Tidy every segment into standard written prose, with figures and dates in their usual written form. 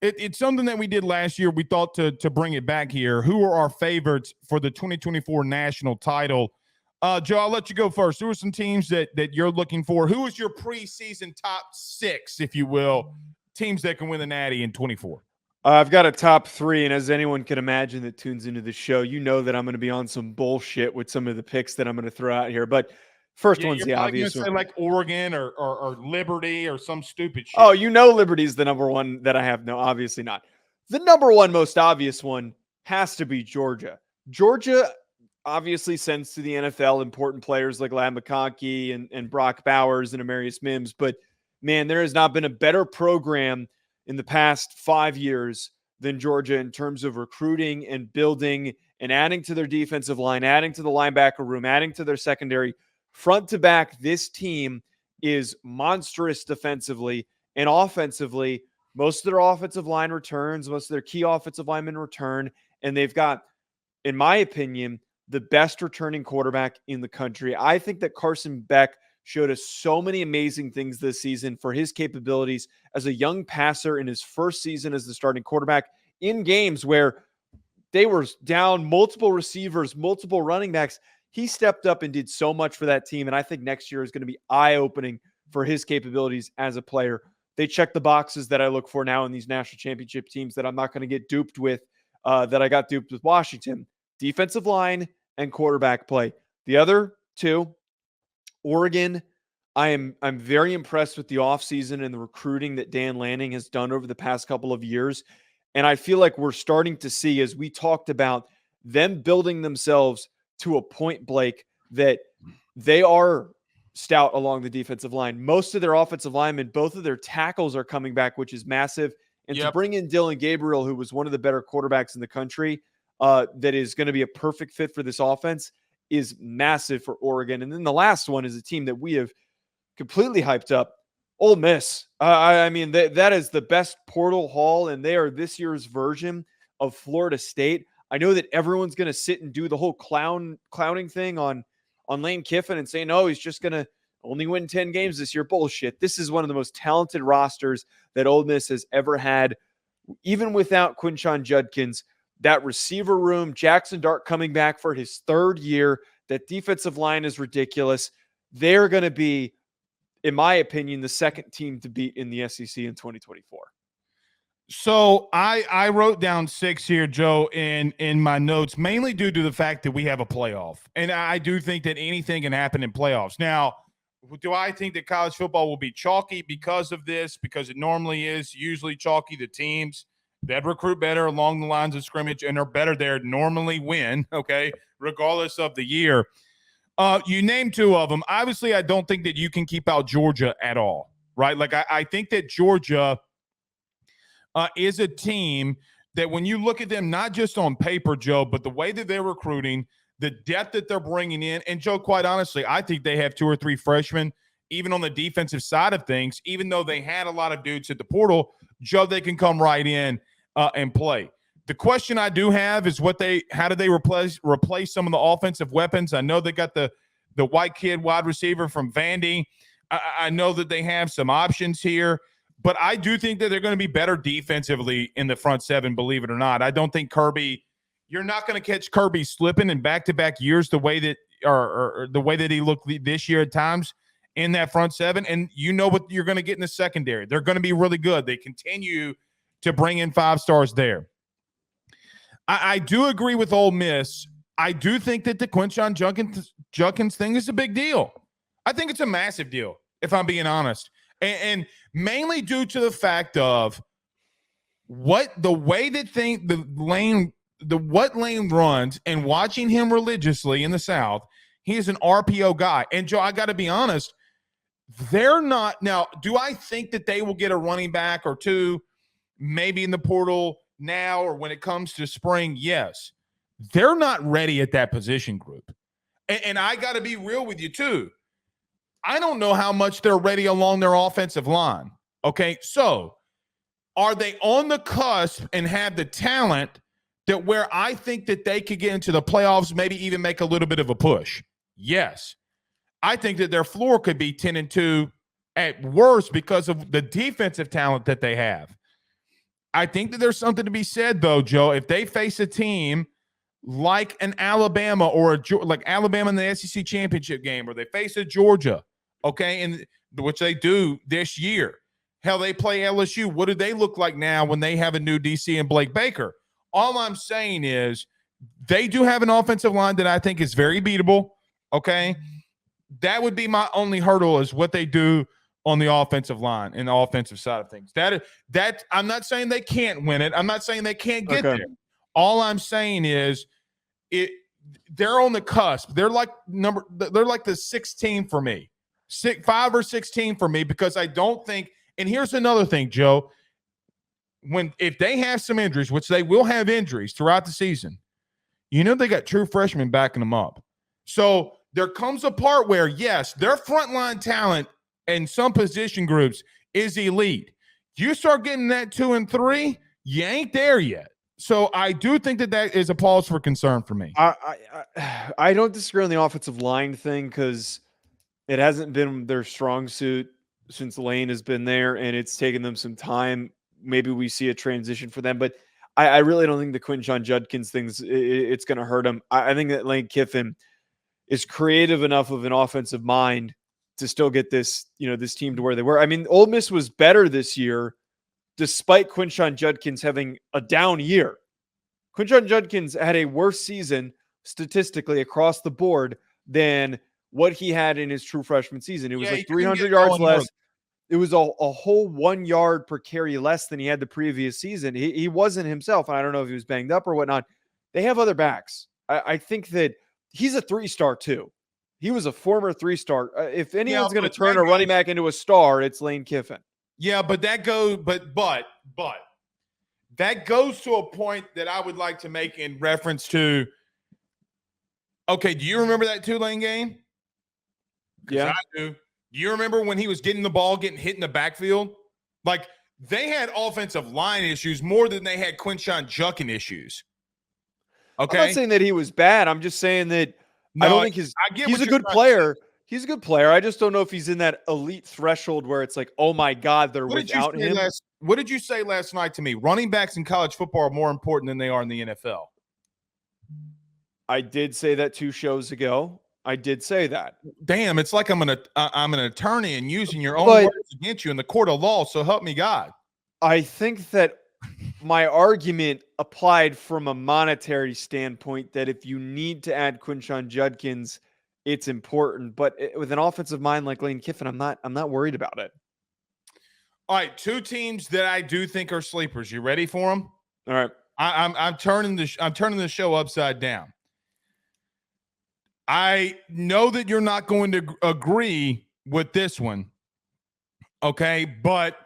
It's something that we did last year. We thought to bring it back here. Who are our favorites for the 2024 national title? Joe, I'll let you go first. Who are some teams that you're looking for? Who is your preseason top 6, if you will, teams that can win the Natty in 24? I've got a top 3, and as anyone can imagine that tunes into the show, you know that I'm going to be on some bullshit with some of the picks that I'm going to throw out here. But first one's the obvious one. Say like Oregon or Liberty or some stupid shit. Oh, you know Liberty's the number one that I have. No, obviously not. The number one most obvious one has to be Georgia. Georgia obviously sends to the NFL important players like Ladd McConkey and Brock Bowers and Amarius Mims. But, man, there has not been a better program in the past 5 years than Georgia in terms of recruiting and building and adding to their defensive line, adding to the linebacker room, adding to their secondary. Front to back, this team is monstrous defensively and offensively. Most of their offensive line returns, most of their key offensive linemen return, and they've got, in my opinion, the best returning quarterback in the country. I think that Carson Beck showed us so many amazing things this season for his capabilities as a young passer in his first season as the starting quarterback in games where they were down multiple receivers, multiple running backs. He stepped up and did so much for that team, and I think next year is going to be eye-opening for his capabilities as a player. They check the boxes that I look for now in these national championship teams that I'm not going to get duped with, that I got duped with Washington. Defensive line and quarterback play. The other two, Oregon, I'm very impressed with the offseason and the recruiting that Dan Lanning has done over the past couple of years. And I feel like we're starting to see, as we talked about, them building themselves to a point, Blake, that they are stout along the defensive line. Most of their offensive linemen, both of their tackles are coming back, which is massive. And to bring in Dylan Gabriel, who was one of the better quarterbacks in the country, that is going to be a perfect fit for this offense, is massive for Oregon. And then the last one is a team that we have completely hyped up, Ole Miss. I mean, that is the best portal haul, and they are this year's version of Florida State. I know that everyone's going to sit and do the whole clowning thing on Lane Kiffin and say, no, he's just going to only win 10 games this year. Bullshit. This is one of the most talented rosters that Ole Miss has ever had, even without Quinshon Judkins. That receiver room, Jackson Dart coming back for his third year. That defensive line is ridiculous. They're going to be, in my opinion, the second team to beat in the SEC in 2024. So I wrote down 6 here, Joe, in my notes, mainly due to the fact that we have a playoff. And I do think that anything can happen in playoffs. Now, do I think that college football will be chalky because of this? Because it normally is usually chalky. The teams that recruit better along the lines of scrimmage and are better there normally win, okay, regardless of the year. You named 2 of them. Obviously, I don't think that you can keep out Georgia at all, right? Like, I think that Georgia is a team that when you look at them, not just on paper, Joe, but the way that they're recruiting, the depth that they're bringing in, and Joe, quite honestly, I think they have 2 or 3 freshmen, even on the defensive side of things, even though they had a lot of dudes at the portal, Joe, they can come right in and play. The question I do have is how do they replace some of the offensive weapons? I know they got the white kid wide receiver from Vandy. I know that they have some options here, but I do think that they're going to be better defensively in the front 7, believe it or not. I don't think Kirby, you're not going to catch Kirby slipping in back-to-back years the way that or the way that he looked this year at times in that front 7. And you know what you're going to get in the secondary. They're going to be really good. They continue to bring in 5 stars there. I do agree with Ole Miss. I do think that the Quinshon Judkins thing is a big deal. I think it's a massive deal, if I'm being honest. And mainly due to the fact of what Lane runs and watching him religiously in the South, he is an RPO guy. And Joe, I got to be honest, they're not. Now, do I think that they will get a running back or 2 maybe in the portal now or when it comes to spring? Yes. They're not ready at that position group. And I got to be real with you too. I don't know how much they're ready along their offensive line. Okay, so are they on the cusp and have the talent that where I think that they could get into the playoffs, maybe even make a little bit of a push? Yes. I think that their floor could be 10-2 at worst because of the defensive talent that they have. I think that there's something to be said, though, Joe. If they face a team like an Alabama or like Alabama in the SEC championship game, or they face a Georgia, okay, and which they do this year. Hell, they play LSU. What do they look like now when they have a new DC and Blake Baker? All I'm saying is they do have an offensive line that I think is very beatable, okay? That would be my only hurdle is what they do on the offensive line and the offensive side of things. That I'm not saying they can't win it. I'm not saying they can't get there. All I'm saying is they're on the cusp. They're like the 16 for me. 5 or 16 for me, because I don't think, and here's another thing, Joe. If they have some injuries, which they will have injuries throughout the season, they got true freshmen backing them up. So there comes a part where, yes, their frontline talent and some position groups is elite. You start getting that 2 and 3, you ain't there yet. So I do think that is a pause for concern for me. I don't disagree on the offensive line thing, because it hasn't been their strong suit since Lane has been there, and it's taken them some time. Maybe we see a transition for them, but I really don't think the Quinshon Judkins thing's it's going to hurt him. I think that Lane Kiffin is creative enough of an offensive mind to still get this team to where they were. I mean, Ole Miss was better this year, despite Quinshon Judkins having a down year. Quinshon Judkins had a worse season statistically across the board than what he had in his true freshman season. It was like 300 yards less. It was a whole 1 yard per carry less than he had the previous season. He wasn't himself. And I don't know if he was banged up or whatnot. They have other backs. I think that he's a 3-star too. He was a former 3-star. If anyone's going to turn a running back into a star, it's Lane Kiffin. Yeah, but that goes, but that goes to a point that I would like to make in reference to. Okay, do you remember that Tulane game? Yeah, I do. Do you remember when he was getting the ball, getting hit in the backfield? Like, they had offensive line issues more than they had Quinshon Judkins issues. Okay, I'm not saying that he was bad. I'm just saying that I don't think he's a good player. He's a good player. I just don't know if he's in that elite threshold where it's like, oh my God, they're without him. What did you say last night to me? Running backs in college football are more important than they are in the NFL. I did say that 2 shows ago. I did say that. Damn, it's like I'm an attorney and using your own words against you in the court of law. So help me God. I think that my argument applied from a monetary standpoint, that if you need to add Quinshon Judkins, it's important. But with an offensive mind like Lane Kiffin, I'm not worried about it. All right, 2 teams that I do think are sleepers. You ready for them? All right. I'm turning the show upside down. I know that you're not going to agree with this one, okay? But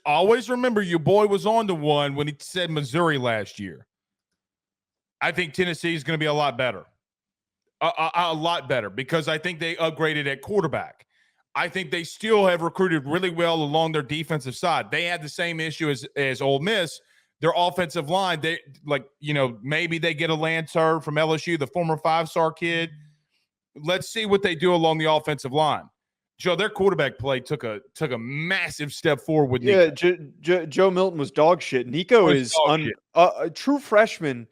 always remember your boy was on to one when he said Missouri last year. I think Tennessee is going to be a lot better. A lot better, because I think they upgraded at quarterback. I think they still have recruited really well along their defensive side. They had the same issue as Ole Miss. Their offensive line, maybe they get a Lance Hurd from LSU, the former 5-star kid. Let's see what they do along the offensive line. Joe, their quarterback play took a massive step forward with Nico. Yeah, Joe Milton was dog shit. Nico is a true freshman,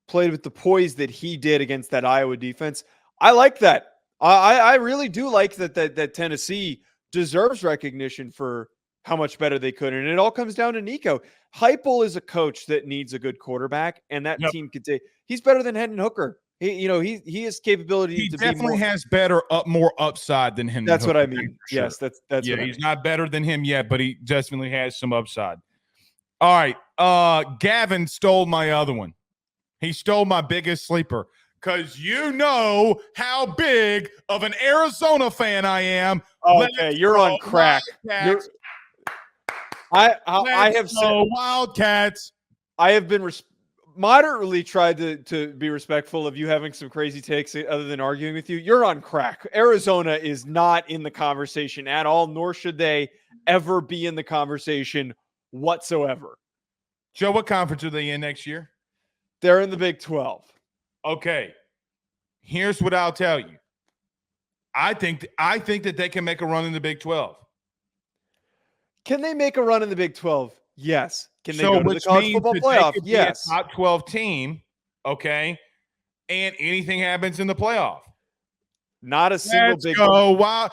played with the poise that he did against that Iowa defense. I like that. I really do like that Tennessee deserves recognition for how much better they could. And it all comes down to Nico. Heupel is a coach that needs a good quarterback, and that team could say he's better than Hendon Hooker. He has capability. He definitely has more upside than Hendon. That's Hooker, what I mean. Yes, that's yeah. He's not better than him yet, but he definitely has some upside. All right, Gavin stole my other one. He stole my biggest sleeper, because you know how big of an Arizona fan I am. Okay, you're on crack. I have said Wildcats. I have been moderately tried to be respectful of you having some crazy takes other than arguing with you. You're on crack. Arizona is not in the conversation at all, nor should they ever be in the conversation whatsoever. Joe, what conference are they in next year? They're in the Big 12. Okay. Here's what I'll tell you. I think that they can make a run in the Big 12. Can they make a run in the Big 12? Yes. Can they So, go to the which college means football that they playoff? could be a Yes. top 12 team, okay, and anything happens in the playoff. Not a single Let's big. go. Wow.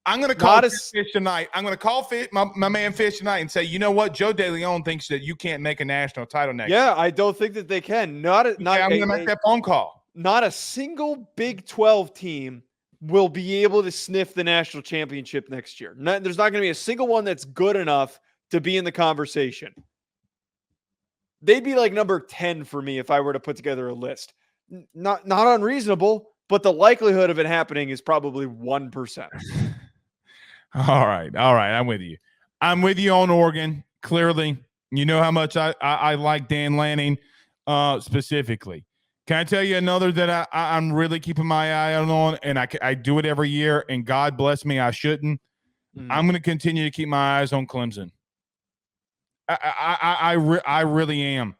I'm going to call Not a. Fish tonight. I'm going to call my man Fish tonight and say, you know what? Joe DeLeone thinks that you can't make a national title next year. Yeah, I don't think that they can. Not I'm going to make that phone call. Not a single Big 12 team will be able to sniff the national championship next year. There's not going to be a single one that's good enough to be in the conversation. They'd be like number 10 for me if I were to put together a list. Not unreasonable, but the likelihood of it happening is probably 1%. All right. I'm with you. I'm with you on Oregon. Clearly, you know how much I like Dan Lanning specifically. Can I tell you another that I'm really keeping my eye on, and I do it every year, and God bless me, I shouldn't. I'm going to continue to keep my eyes on Clemson. I really am,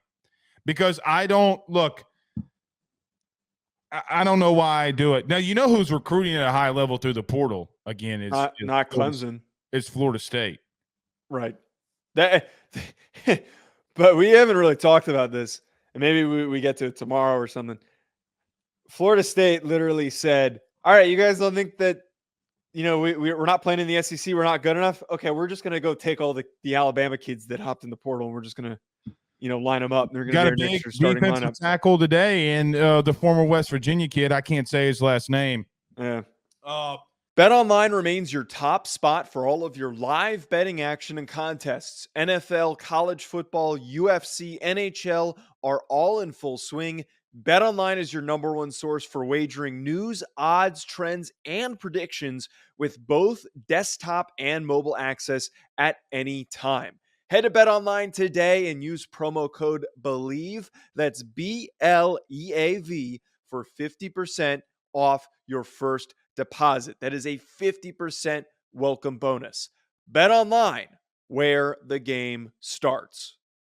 because I don't look. I don't know why I do it. Now, you know who's recruiting at a high level through the portal again is not Clemson. It's Florida State. Right. That, but we haven't really talked about this, and maybe we get to it tomorrow or something. Florida State literally said, all right, you guys don't think that, we're not playing in the SEC, we're not good enough? Okay, we're just going to go take all the Alabama kids that hopped in the portal, and we're just going to, line them up. They're going to be our next starting defensive lineup. tackle today, and the former West Virginia kid, I can't say his last name. Yeah. BetOnline remains your top spot for all of your live betting action and contests. NFL, college football, UFC, NHL are all in full swing. BetOnline is your number one source for wagering news, odds, trends, and predictions with both desktop and mobile access at any time. Head to BetOnline today and use promo code BELIEVE, that's BLEAV, for 50% off your first deposit. That is a 50% welcome bonus. BetOnline, where the game starts.